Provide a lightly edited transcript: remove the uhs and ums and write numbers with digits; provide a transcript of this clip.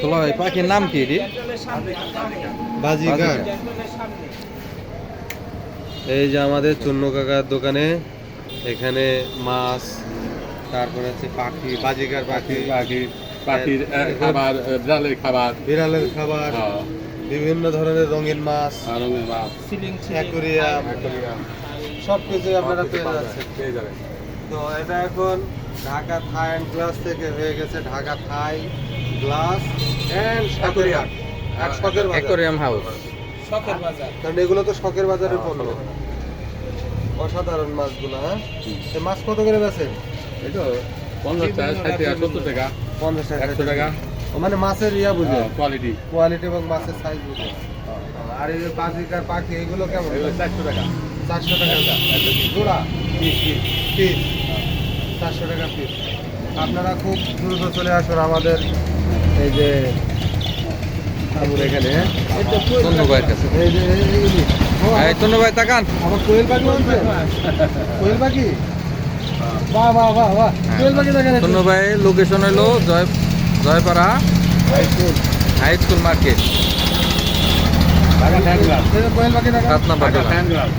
ভাই পাখির নাম কি রে? বাজিগার। এই যে আমাদের চুন্নু কাকার দোকানে এখানে মাছ, তারপরে হচ্ছে পাখি, বাজিগার পাখি, পাখির খাবার, বিড়ালের খাবার, বিভিন্ন ধরনের রঙিন মাছ, অ্যাকোরিয়াম, সবকিছু আপনারা পেয়ে যাচ্ছেন। তো এটা এখন ঢাকা থাই অ্যান্ড গ্লাস থেকে হয়ে গেছে Dhaka Thai glass and aquarium, aquarium house. কারণ এগুলো তো শখের বাজারের পণ্য। অসাধারণ মাছগুলো। হ্যাঁ, এই মাছ কত করে বেচেন? এই তো 50 টাকা, 60 টাকা, 70 টাকা, 50 টাকা, 100 টাকা। মানে মাছের ইয়া বুঝে, কোয়ালিটি এবং মাছের সাইজ বুঝে। আর এই যে বাজিকার পাখি এগুলো কেমন? এগুলো 400 টাকা। 400 টাকা জোড়া, পিস 400 টাকা পিস। আপনারা খুব দ্রুত চলে আসুন আমাদের এই যে এখানে। চন্নু ভাইয়ের কাছে। এই যে এই চন্নু ভাই তাকান। আমার কোয়েল পাখি বলছে, কোয়েল পাখি, বাহ বাহ বাহ বাহ, কোয়েল পাখি দেখেন। চন্নু ভাইয়ের লোকেশন হলো জয়পাড়া হাই স্কুল মার্কেট, কোয়েল পাখি দেখেন। 7 নম্বর দোকান। Hand glass.